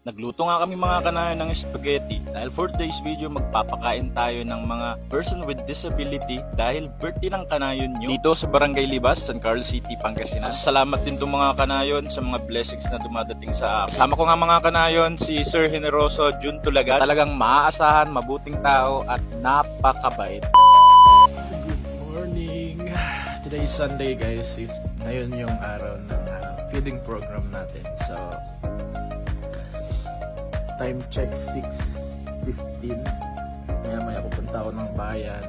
Nagluto nga kami mga kanayon ng spaghetti dahil for today's video magpapakain tayo ng mga person with disability dahil birthday ng kanayon nyo dito sa Barangay Libas, San Carlos City, Pangasinan. Salamat din itong mga kanayon sa mga blessings na dumadating sa akin. Kasama ko nga mga kanayon si Sir Generoso Jun Tulagan. Talagang maaasahan, mabuting tao at napakabait. Good morning! Today is Sunday guys. Ngayon yung araw ng feeding program natin. So, time check 6:15. Maya pupunta ako ng bayan.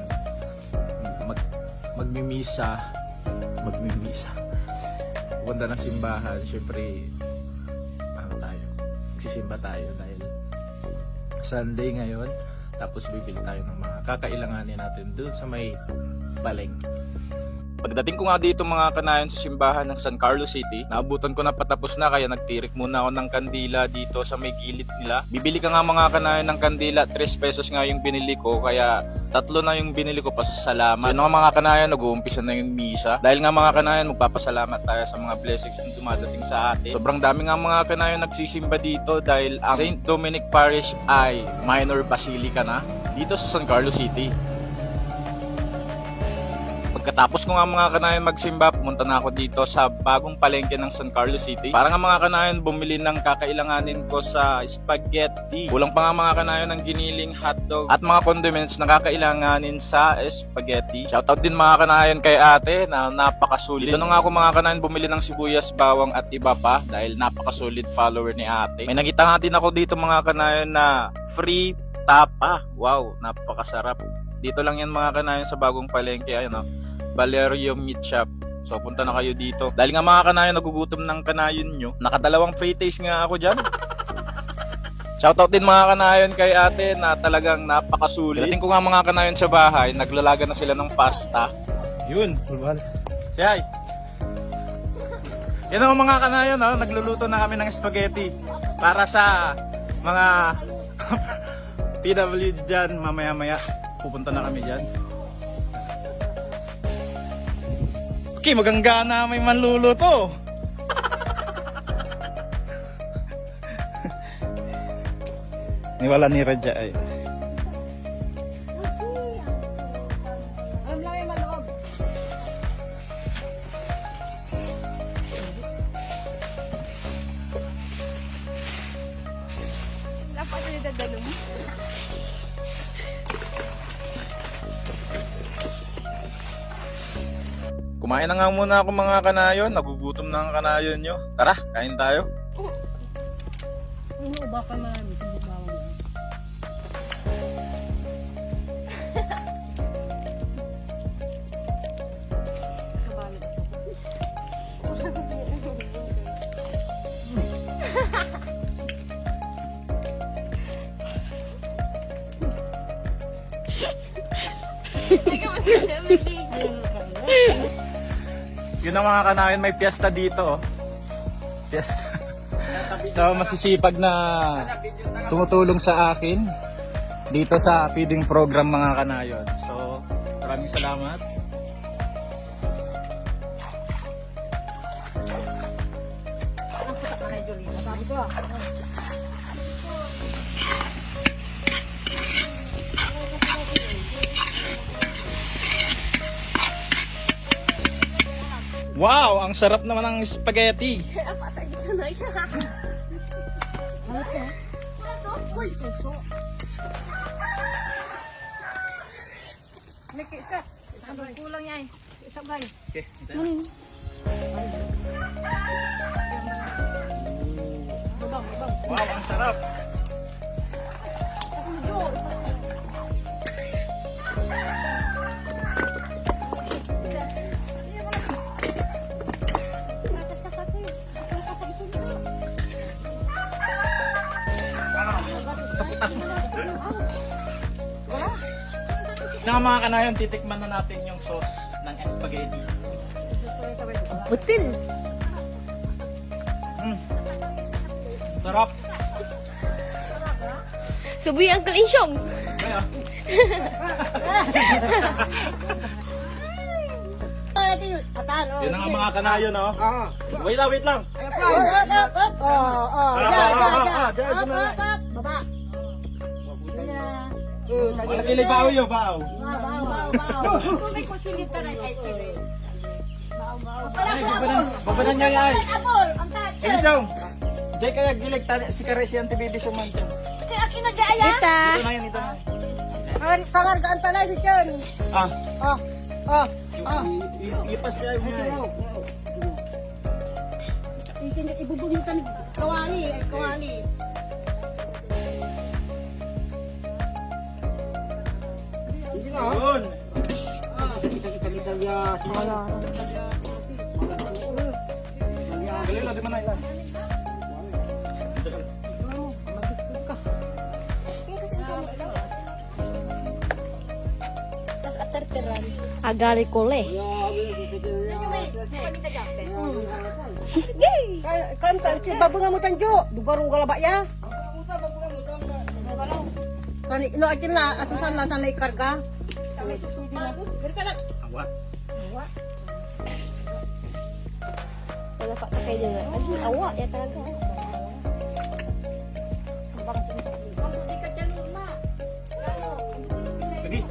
Magmimisa. Pupunta ng simbahan. Siyempre, magsisimba tayo dahil Sunday ngayon. Tapos bibili tayo ng mga kakailanganin natin doon sa may palengke. Pagdating ko nga dito mga kanayon sa simbahan ng San Carlos City, naabutan ko na patapos na kaya nagtirik muna ako ng kandila dito sa may gilid nila. Bibili ka nga mga kanayon ng kandila, 3 pesos nga yung binili ko kaya 3 na yung binili ko pa sa salamat. So yun nga mga kanayon, nag-uumpisa na yung misa. Dahil nga mga kanayon, magpapasalamat tayo sa mga blessings na dumadating sa atin. Sobrang dami nga mga kanayon nagsisimba dito dahil ang St. Dominic Parish ay minor basilica na dito sa San Carlos City. Pagkatapos ko nga mga kanayon magsimba, pumunta na ako dito sa bagong palengke ng San Carlos City. Para nga mga kanayon bumili ng kakailanganin ko sa spaghetti. Kulang pa nga mga kanayon ng giniling hotdog at mga condiments na kakailanganin sa spaghetti. Shoutout din mga kanayon kay ate na napakasulit. Dito na nga ako mga kanayon bumili ng sibuyas, bawang at iba pa dahil napakasulit follower ni ate. May nakita nga din ako dito mga kanayon na free tapa. Wow, napakasarap. Dito lang yan mga kanayon sa bagong palengke. Ayun o. Valerio Meat Shop. So punta na kayo dito. Dahil nga mga kanayon nagugutom ng kanayon nyo. Nakadalawang free taste nga ako dyan. Shoutout din mga kanayon kay ate na talagang napakasulit. Dating ko nga mga kanayon sa bahay, naglalaga na sila ng pasta. Yun. Siyay. Yan ang mga kanayon, no? Nagluluto na kami ng spaghetti para sa mga PW dyan. Mamaya-maya pupunta na kami dyan. Okay, maganggana may manluluto. Niwala ni Radya ay. Dapat ay dadalong. Kumain na nga muna ako mga kanayon. Nagugutom na ang kanayon nyo. Tara, kain tayo. Ano ba ka na? Yun ang mga kanayon, may piyesta dito. Piyesta. So masisipag na tumutulong sa akin dito sa feeding program mga kanayon. So maraming salamat. Wow, ang sarap naman ng spaghetti. Patay dito na siya. Ano to? Uy, suso. May isa. Isang kulang yan. Isang bay. Okay, wow, ang sarap. Yung mga kanayon, titikman na natin yung sauce ng spaghetti. Butil. Sarap. Subuy ang kalinsyong. Kaya, Yun yun na nga mga kanayon, no? Wait lang. Baba. Kilig bao yo, bao. Kung may kusilita na ay kilig. Babanan niya ay. Apol, ang tatyan. Elisong. Jay kaya gilig tali si Karesi ang TV so man. Kaya akin na gaya. Ita. Ito na yan, ito na. Tangan ka ang tanay si Chen. Ah. Ipas niya yung ngay. Ibubuhitan kawali. Yun. Galing lang, di man na ilan. Agali kole. Kan babunga mo tanjo, dugarong galaba ya. Kani ino akin la asusan la sanay karga. Sanay susudi na. Gari ka na. Awat. Wala pa sakay din. Ay, awa ya talaga. Lagi.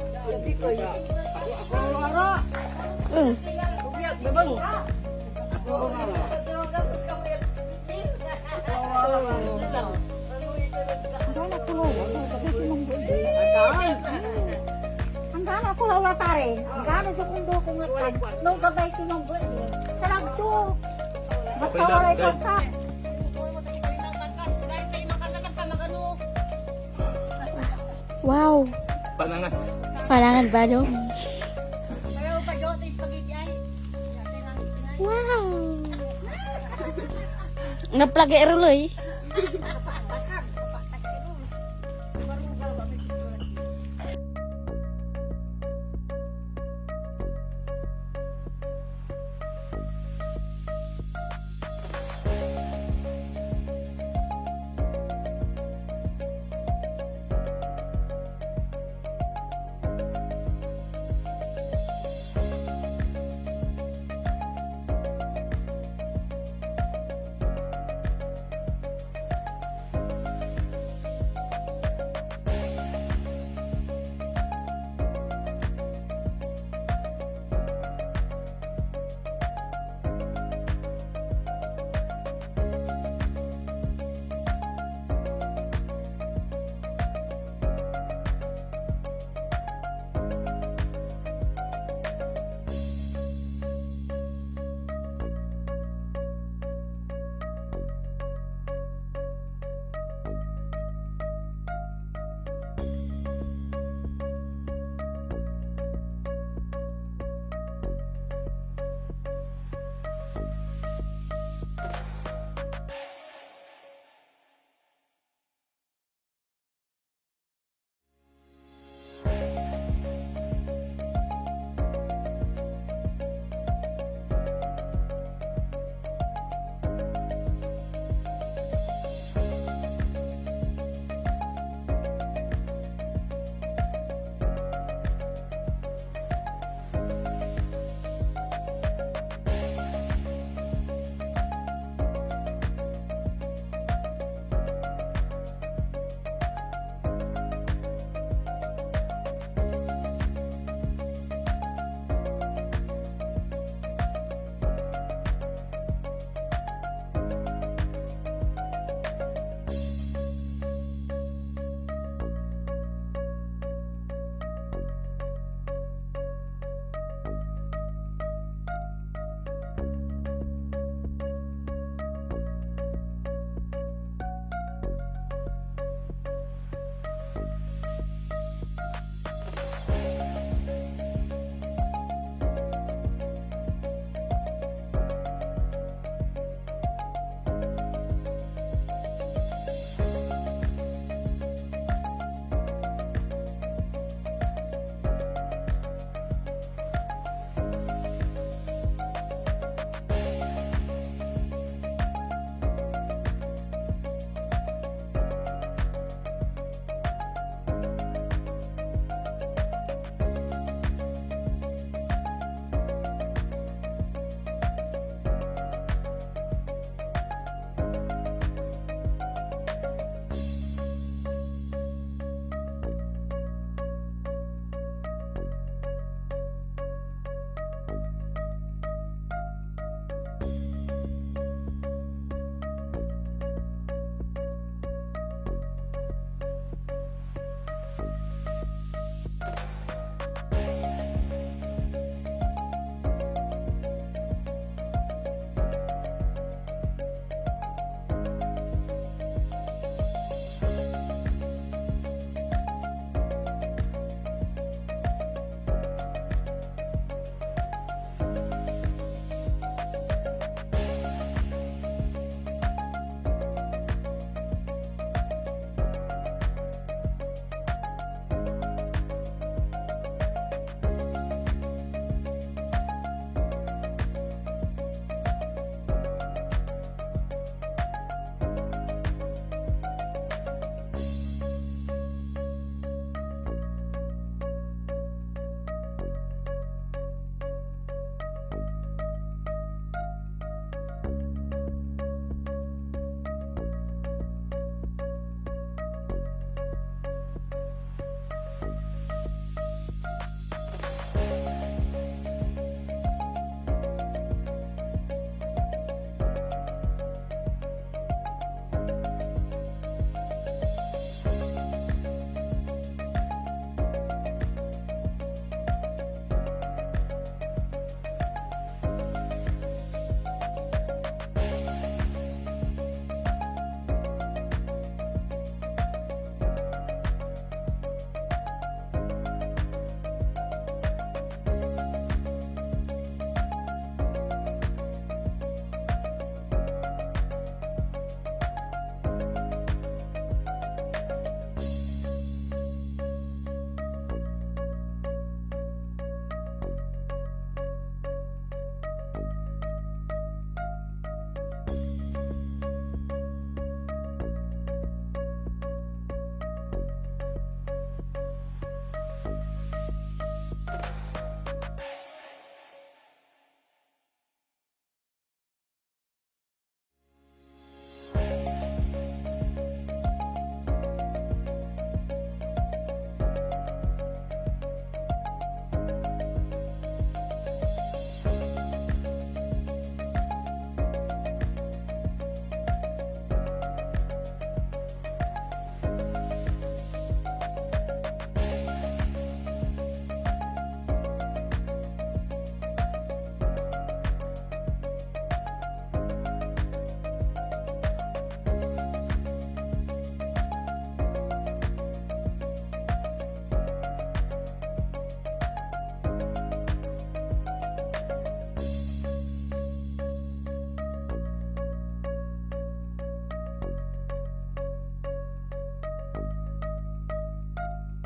Ang gana ko lawa pare. Ang gana ko kung do kung nagtag. Nung gabay ko nung buwan. Sarang to. Basta wala kontak. Wow. Panangan. Palangan ba do? Wow. Naplagi eruloy.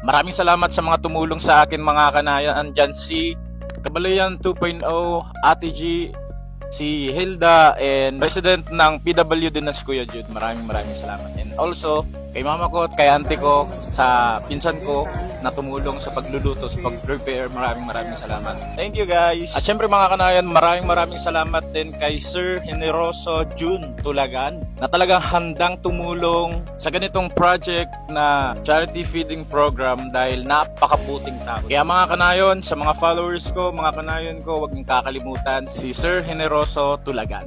Maraming salamat sa mga tumulong sa akin mga kanayan. Andyan si Kabalayan 2.0, Ate G, si Hilda, and President ng PWD na si Kuya Jude. Maraming salamat. And also, kay mama ko at kay auntie ko, sa pinsan ko na tumulong sa pagluluto, sa pag-prepare. Maraming salamat. Thank you guys. At syempre mga kanayan, maraming salamat din kay Sir Generoso June Tulagan na talagang handang tumulong sa ganitong project na charity feeding program dahil napakabuting tao. Kaya mga kanayon, sa mga followers ko, mga kanayon ko, huwag niyong kakalimutan si Sir Generoso Tulagan.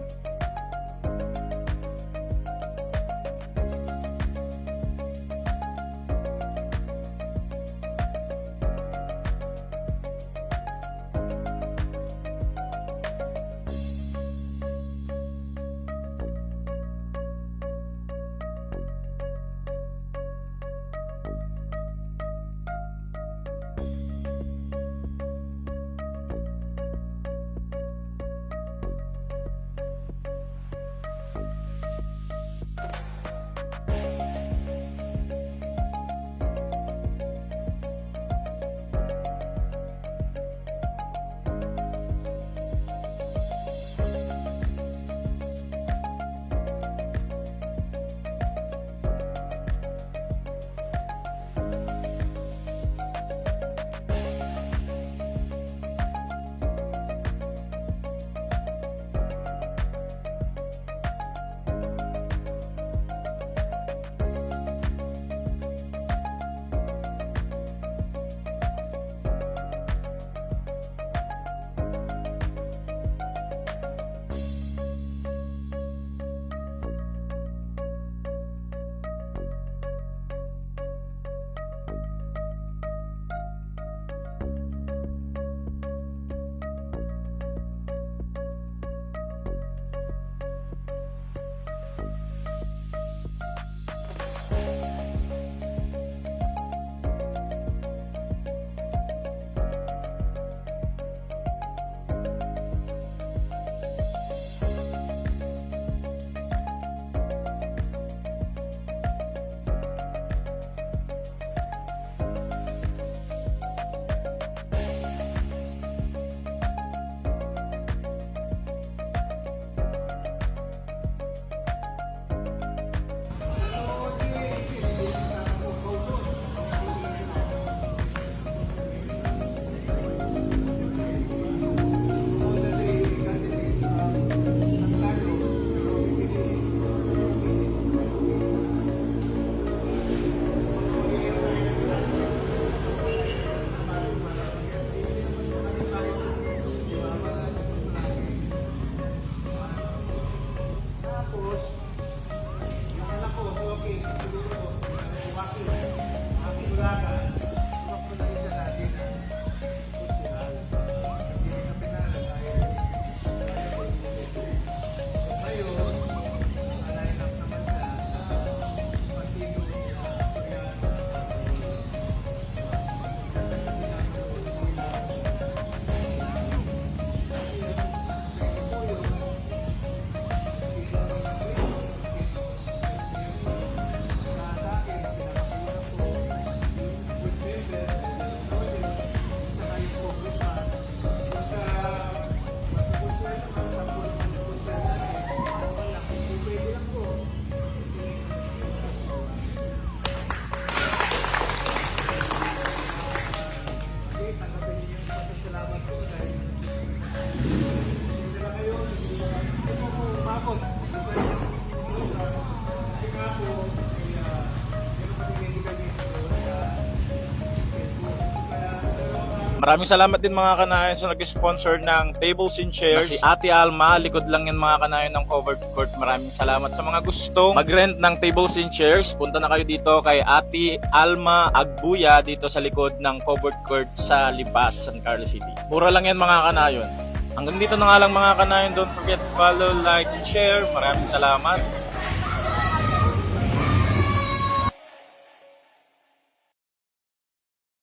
Maraming salamat din mga kanayan sa nag-sponsor ng tables and chairs. Si Ate Alma, likod lang yan mga kanayan ng covered court. Maraming salamat sa mga gustong mag-rent ng tables and chairs. Punta na kayo dito kay Ate Alma Agbuya dito sa likod ng covered court sa Libas, San Carlos City. Mura lang yan mga kanayon. Hanggang dito na nga lang mga kanayon. Don't forget to follow, like, and share. Maraming salamat.